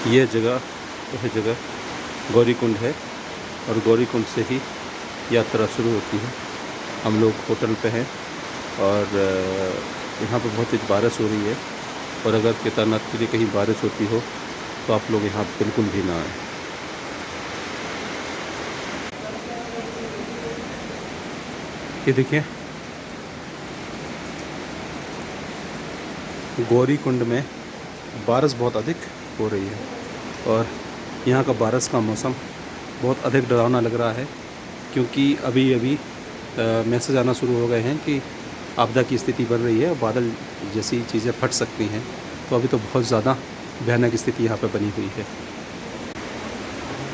ये जगह वह जगह गौरीकुंड है और गौरीकुंड से ही यात्रा शुरू होती है। हम लोग होटल पे हैं और यहाँ पर बहुत तेज बारिश हो रही है और अगर केदारनाथ के लिए कहीं बारिश होती हो तो आप लोग यहाँ बिल्कुल भी ना आए। ये देखिए गौरीकुंड में बारिश बहुत अधिक हो रही है और यहाँ का बारिश का मौसम बहुत अधिक डरावना लग रहा है, क्योंकि अभी अभी मैसेज आना शुरू हो गए हैं कि आपदा की स्थिति बन रही है और बादल जैसी चीज़ें फट सकती हैं। तो अभी तो बहुत ज़्यादा भयानक स्थिति यहाँ पर बनी हुई है।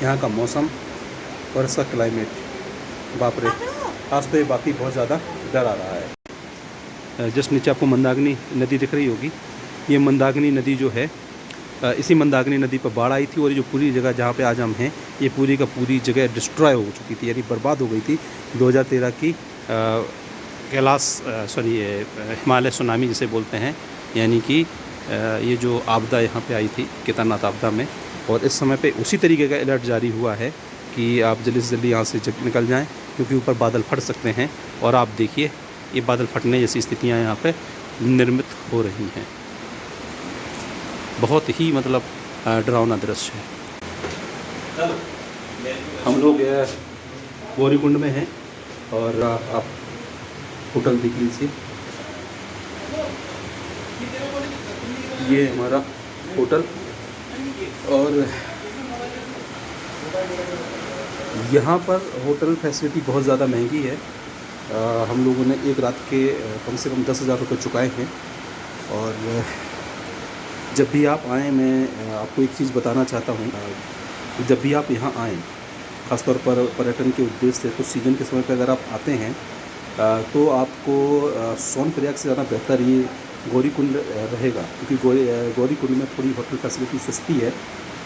यहाँ का मौसम और इसका क्लाइमेट, बाप रे, आज तो ये बाकी बहुत ज़्यादा डर आ रहा है। जस्ट नीचे आपको मंदाकिनी नदी दिख रही होगी। ये मंदाकिनी नदी जो है, इसी मंदाकिनी नदी पर बाढ़ आई थी और ये जो पूरी जगह जहाँ पे आज हम हैं, ये पूरी का पूरी जगह डिस्ट्रॉय हो चुकी थी, यानी बर्बाद हो गई थी। 2013 की हिमालय सुनामी जिसे बोलते हैं, यानी कि ये जो आपदा यहाँ पे आई थी केदारनाथ आपदा में, और इस समय पे उसी तरीके का अलर्ट जारी हुआ है कि आप जल्दी से जल्दी यहाँ से निकल जाएं, क्योंकि ऊपर बादल फट सकते हैं। और आप देखिए ये बादल फटने जैसी स्थितियाँ यहाँ पे निर्मित हो रही हैं। बहुत ही मतलब डरावना दृश्य है। हम लोग गौरीकुंड में हैं और आप होटल देख लीजिए, ये हमारा होटल। और यहाँ पर होटल फैसिलिटी बहुत ज़्यादा महंगी है। हम लोगों ने एक रात के कम से कम 10,000 रुपये चुकाए हैं। और जब भी आप आएँ, मैं आपको एक चीज़ बताना चाहता हूँ, जब भी आप यहाँ आएँ, ख़ासतौर पर पर्यटन के उद्देश्य से, तो सीज़न के समय पर अगर आप आते हैं तो आपको सोनप्रयाग से ज़्यादा बेहतर ये गौरीकुंड रहेगा, क्योंकि गौरीकुंड में थोड़ी होटल फैसिलिटी सस्ती है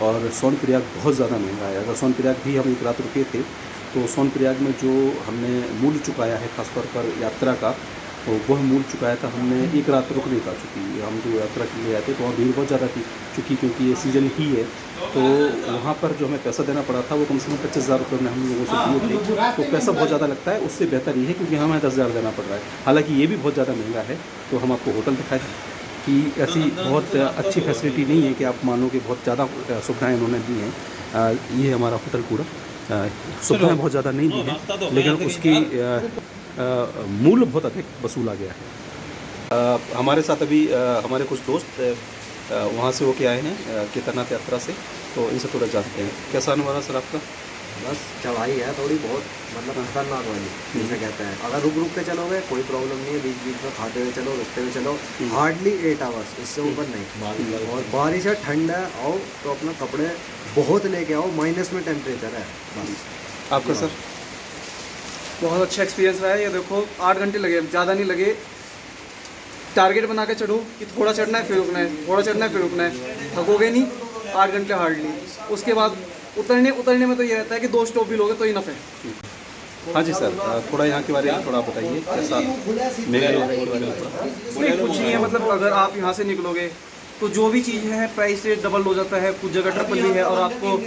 और सोनप्रयाग बहुत ज़्यादा महंगा है। अगर सोनप्रयाग भी हम एक रात रुके थे तो सोनप्रयाग में जो हमने मूल्य चुकाया है ख़ासतौर पर यात्रा का, तो वह मूल्य चुकाया था हमने एक रात रुकने का। चूँकि हम जो यात्रा के लिए आए थे तो वहाँ भीड़ बहुत ज़्यादा थी, क्योंकि ये सीज़न ही है, तो वहाँ पर जो हमें पैसा देना पड़ा था वो कम से कम 25,000 रुपये में हम लोगों से दिए थे। तो पैसा बहुत ज़्यादा लगता है, उससे बेहतर ये है क्योंकि हमें 10,000 देना पड़ रहा है। हालाँकि ये भी बहुत ज़्यादा महंगा है। तो हम आपको होटल दिखाए कि ऐसी बहुत अच्छी फैसिलिटी नहीं है कि आप मानो कि बहुत ज़्यादा सुविधाएँ उन्होंने दी हैं। ये हमारा होटल पूरा सुविधाएँ बहुत ज़्यादा नहीं दी हैं, लेकिन उसकी मूल्य बहुत अधिक वसूला गया है। हमारे साथ अभी हमारे कुछ दोस्त वहाँ से होके आए हैं केदारनाथ यात्रा से, तो इनसे थोड़ा जानते हैं। कैसा अनुभव रहा सर आपका? बस चढ़ाई है थोड़ी बहुत, मतलब खतरनाक वाली जिसे कहते हैं। अगर रुक रुक के चलोगे कोई प्रॉब्लम नहीं है, बीच बीच में खाते हुए चलो, रुकते हुए चलो। हार्डली 8 आवर्स, इससे ऊपर नहीं। और बारिश है, ठंड है, आओ तो अपना कपड़े बहुत लेके आओ, माइनस में टेम्परेचर है बस। आपका सर? बहुत अच्छा एक्सपीरियंस रहा है। ये देखो 8 घंटे लगे, ज़्यादा नहीं लगे। टारगेट बना के चढ़ो कि थोड़ा चढ़ना है फिर रुकना है, थोड़ा चढ़ना है फिर रुकना है, थकोगे नहीं। 8 घंटे हार्डली। उसके बाद उतरने में तो ये रहता है कि 2 स्टॉप भी लोगे तो इनफ है। हाँ जी सर, थोड़ा यहाँ के बारे में थोड़ा बताइए, कैसा मेघालय के बारे में थोड़ा। नहीं, कुछ नहीं है। मतलब अगर आप यहाँ से निकलोगे तो जो भी चीज़ है प्राइस से डबल हो जाता है। कुछ जगह ट्रिपल भी है, और आपको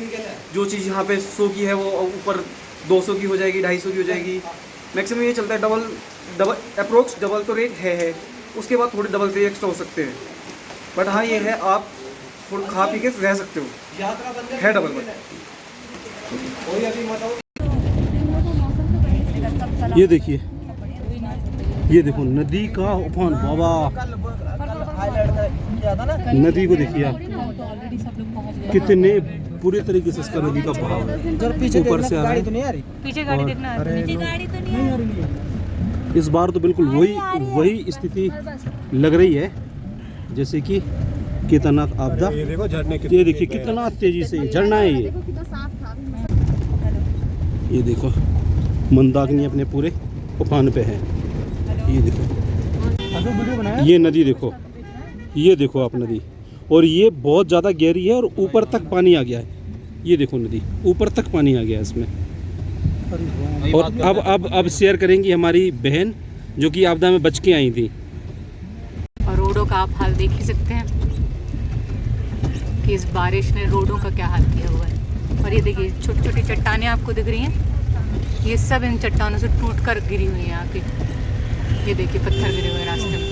जो चीज़ यहाँ पे 100 की है वो ऊपर 200 की हो जाएगी, 250 की हो जाएगी। मैक्सिमम ये चलता है डबल अप्रोक्स डबल तो रेट है। उसके बाद थोड़े डबल से एक्स्ट्रा हो सकते हैं, बट हाँ ये है आप थोड़ा खा पी के रह सकते हो, है डबल बट। ये देखिए, ये देखो नदी का उफान, बाबा नदी को देखिए आप, कितने पूरे तरीके से इसका नदी का बहाव है, ऊपर से आ रहा है। पीछे गाड़ी देखना है, पीछे गाड़ी तो नहीं आ रही है। इस बार तो बिल्कुल वही स्थिति लग रही है जैसे कि केदारनाथ आपदा। ये देखिए कितना तेजी से झरना है ये देखो मंदाकिनी अपने पूरे उफान पे है। ये देखो, ये नदी देखो, ये देखो आप नदी, और ये बहुत ज़्यादा गहरी है और ऊपर तक पानी आ गया है। ये देखो नदी ऊपर तक पानी आ गया है इसमें। और अब शेयर करेंगी हमारी बहन जो कि आपदा में बच के आई थी। और रोडों का आप हाल देख ही सकते हैं इस बारिश ने रोडों का क्या हाल किया हुआ है। और ये देखिए छोटी छोटी चट्टानें आपको दिख रही हैं, ये सब इन चट्टानों से टूट कर गिरी हुई हैं आके। ये देखिए पत्थर गिरे हुए रास्ते में।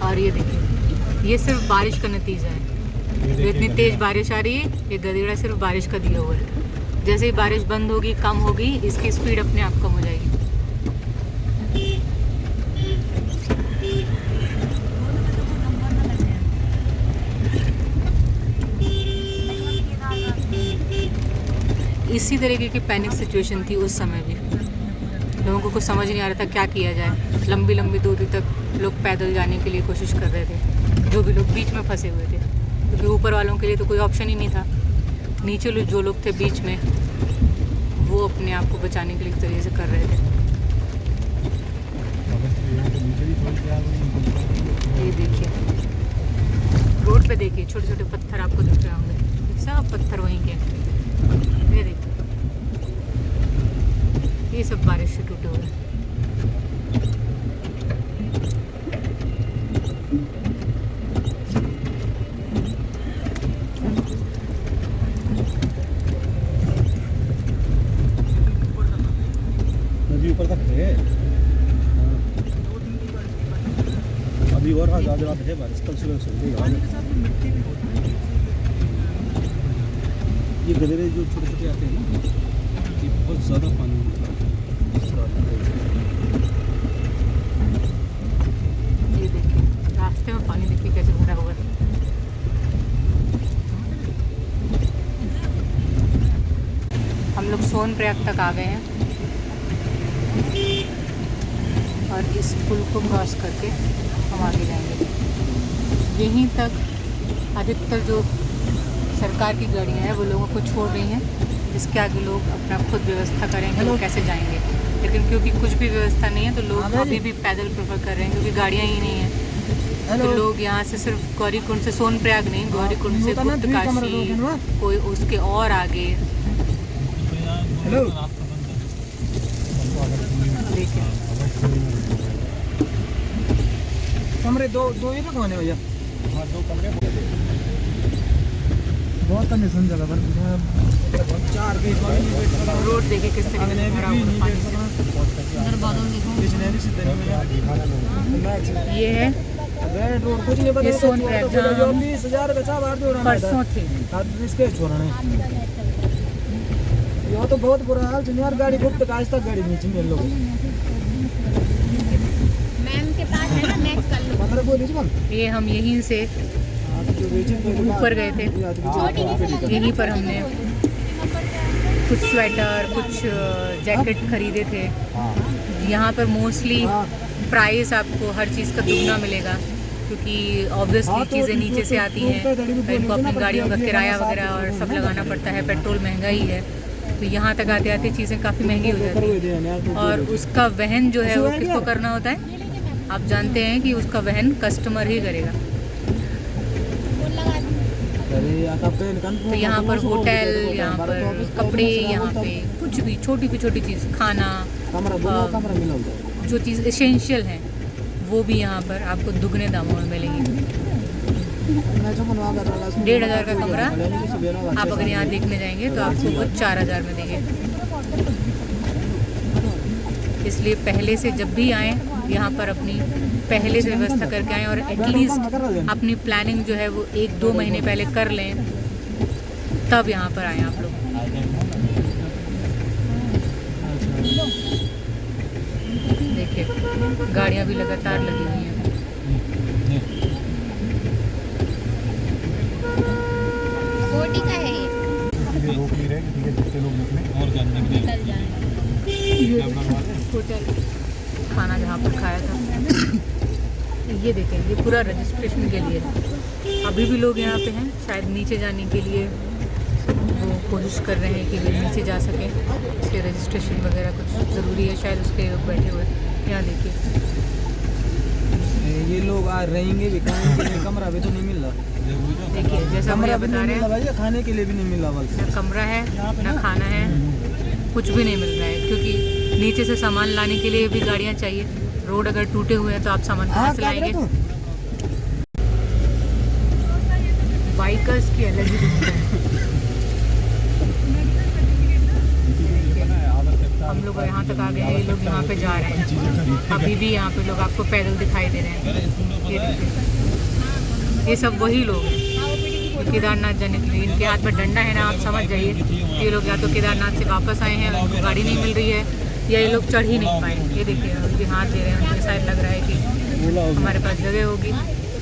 और ये देखिए ये सिर्फ बारिश का नतीजा है। जो इतनी तेज बारिश आ रही है, ये गधेड़ा सिर्फ बारिश का दिया हुआ है। जैसे ही बारिश बंद होगी, कम होगी, इसकी स्पीड अपने आप कम हो जाएगी। इसी तरीके की पैनिक सिचुएशन थी उस समय भी। लोगों को कुछ समझ नहीं आ रहा था क्या किया जाए। लंबी लंबी दूरी तक लोग पैदल जाने के लिए कोशिश कर रहे थे, जो भी लोग बीच में फंसे हुए थे, क्योंकि ऊपर वालों के लिए तो कोई ऑप्शन ही नहीं था। नीचे जो लोग थे बीच में, वो अपने आप को बचाने के लिए एक तरीके से कर रहे थे। ये देखिए रोड पे देखिए छोटे छोटे पत्थर आपको दिख रहे होंगे, सब पत्थर वहीं के। ये देखिए ये सब बारिश से टूटे हुए हैं। नदी ऊपर तक है अभी, और आज रात है बारिश, कल सुबह सुबह ये गधेड़े जो छोटे छोटे आते हैं ना, ये बहुत ज़्यादा पानी होता है। ये देखिए रास्ते में पानी देखिए कैसे भरा हुआ है। हम लोग सोनप्रयाग तक आ गए हैं और इस पुल को क्रॉस करके हम आगे जाएंगे। यहीं तक अधिकतर जो सरकार की गाड़ियाँ हैं वो लोगों को छोड़ रही हैं, इसके आगे लोग अपना खुद व्यवस्था करेंगे वो कैसे जाएंगे। लेकिन क्योंकि कुछ भी व्यवस्था नहीं है तो लोग अभी भी पैदल प्रेफर कर रहे हैं, क्योंकि गाड़ियाँ ही नहीं हैं। तो लोग यहाँ से सिर्फ गौरीकुंड से, सोनप्रयाग नहीं, गौरीकुंड से गुप्तकाशी, कोई उसके और आगे। देखिए कमरे दो ही रखवाने भैया। हाँ 2 कमरे बहुत कंडीशन जगह पर 4 बीच रोड देखिए किस तरीके से भरा हुआ है पानी से। ये है रोड कुछ नहीं ये सोनप्रयाग जहाँ 20,000 बचा बाहर जोड़ा परसों थे। इसके छोड़ने यह तो बहुत बुरा हाल यार। गाड़ी गुप्तकाशी तक गाड़ी नीचे मिल लो। मैम के पास है ना, नेक्स्ट कर लो। 15 बोली ये हम यहीं से ऊपर गए थे, यहीं पर हमने कुछ स्वेटर, कुछ जैकेट खरीदे थे। यहाँ पर मोस्टली प्राइस आपको हर चीज़ का दुगना मिलेगा, क्योंकि ऑब्वियसली चीज़ें नीचे से आती हैं, इनको अपनी गाड़ियों का किराया वगैरह और सब लगाना पड़ता है, पेट्रोल महंगा ही है। तो यहाँ तक आते आते चीज़ें काफ़ी महंगी हो जाती हैं। और उसका वहन जो है वो किसको करना होता है? आप जानते हैं कि उसका वहन कस्टमर ही करेगा। तो यहाँ पर होटल, यहाँ पर कपड़े, यहाँ पे कुछ भी छोटी से छोटी चीज़, खाना, जो चीज़ एसेंशियल है वो भी यहाँ पर आपको दुगने दामों में मिलेंगी। 1,500 का कमरा आप अगर यहाँ देखने जाएंगे तो आपको वो 4,000 में देंगे। इसलिए पहले से जब भी आएँ यहाँ पर अपनी पहले से व्यवस्था करके आएँ, और एटलीस्ट अपनी प्लानिंग जो है वो 1-2 महीने पहले कर लें, तब यहाँ पर आएँ आप लोग। देखिए गाड़ियाँ भी लगातार लगी हुई हैं। बोटी का है ये। रोक नहीं रहे कि जितने लोग निकले और जानने के लिए होटल खाना जहाँ पर खाया था, ये देखें, ये पूरा रजिस्ट्रेशन के लिए। अभी भी लोग यहाँ पे हैं, शायद नीचे जाने के लिए वो कोशिश कर रहे हैं कि वे नीचे जा सकें, इसलिए रजिस्ट्रेशन वगैरह कुछ ज़रूरी है, शायद उसके लोग बैठे हुए। यहाँ देखिए ये लोग आ रहेंगे भी, खाने के लिए कमरा भी तो नहीं मिल रहा। देखिए जैसा भैया बता रहे हैं, भैया खाने के लिए भी नहीं मिल रहा। ना कमरा है ना खाना है, कुछ भी नहीं मिल रहा है, क्योंकि नीचे से सामान लाने के लिए भी गाड़ियाँ चाहिए। रोड अगर टूटे हुए हैं तो आप सामान कहाँ से लाएंगे? स्नीकर्स की अलग ही दुनिया है। हम लोग यहाँ तक आ गए हैं, ये लोग यहाँ पे जा रहे हैं। अभी भी यहाँ पे लोग आपको पैदल दिखाई दे रहे हैं। ये देखिए, ये सब वही लोग हैं जो केदारनाथ जाने के लिए, इनके हाथ में डंडा है ना, आप समझ जाइए ये लोग या तो केदारनाथ से वापस आए हैं, उनको गाड़ी नहीं मिल रही है, या ये लोग चढ़ ही नहीं पाए। ये देखिए उनके हाथ दे रहे हैं, उनको शायद लग रहा है कि हमारे पास जगह होगी,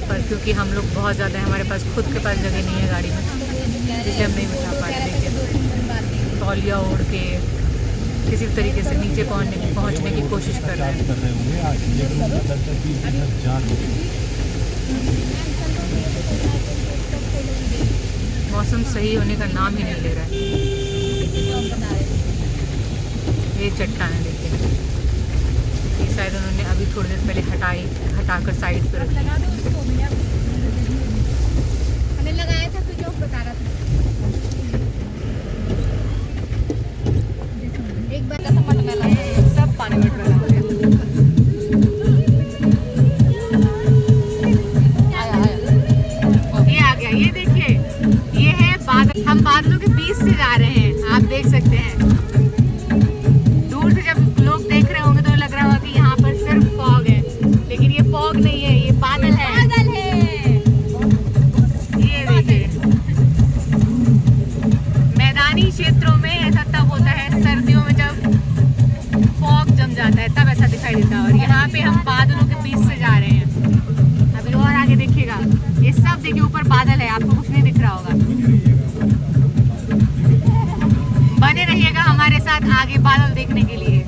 पर क्योंकि हम लोग बहुत ज़्यादा हैं, हमारे पास खुद के पास जगह नहीं है गाड़ी में, इसलिए हम नहीं बिठा पा रहे। देखिए तौलिया ओढ़ के किसी भी तरीके से नीचे पहुंचने की कोशिश कर रहे हैं। मौसम सही होने का नाम ही नहीं ले रहा है। ये चट्टान है देखिए, ये शायद उन्होंने अभी थोड़ी देर पहले हटाकर साइड पर रखी। हमें लगाया था तो जो बता रहा था एक बार का मत में लगा, सब पानी में डला हुआ है। ये आ गया, ये देखिए, ये है बादल। हम बादलों के बीच से जा रहे हैं, आप देख सकते हैं। दूर से जब लोग देख रहे होंगे तो लग रहा होगा कि यहाँ पर सिर्फ फॉग है, लेकिन ये फॉग नहीं है, ये बादल है। ये देखिए, मैदानी क्षेत्रों में ऐसा तब होता है, सर्दियों में जब फॉग जम जाता है तब ऐसा दिखाई देता है। और यहाँ पे हम बादलों के बीच से जा रहे हैं। अभी और आगे देखिएगा, ये सब देखिए ऊपर बादल है, आपको कुछ नहीं दिख रहा होगा। बने रहिएगा हमारे साथ आगे बादल देखने के लिए।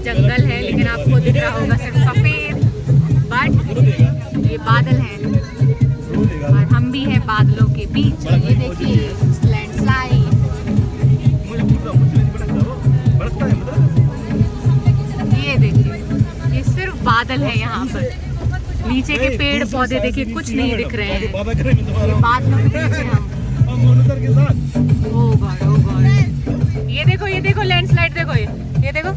जंगल है, लेकिन आपको दिख रहा होगा सिर्फ सफेद, बट ये बादल हैं और हम भी हैं बादलों के बीच। ये देखिए लैंडस्लाइड, ये देखिए, ये सिर्फ बादल है यहाँ पर। नीचे के पेड़ पौधे देखिए कुछ नहीं दिख रहे हैं, ये बादलों के बीच हैं हम। ओह गॉड, ओह गॉड, ये देखो लैंडस्लाइड, देखो ये देखो,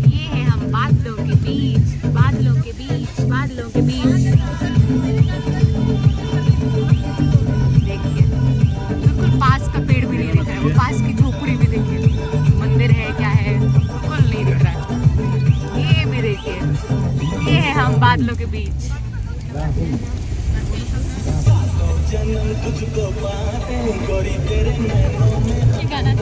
ये है हम बादलों के बीच, बादलों के बीच, बादलों के बीच। देखिए बिल्कुल पास का पेड़ भी नहीं दिख रहा है, वो पास की झोपड़ी भी देखिए, मंदिर है क्या है बिल्कुल नहीं दिख रहा है। ये भी देखिए, ये है हम बादलों के बीच। ये गाना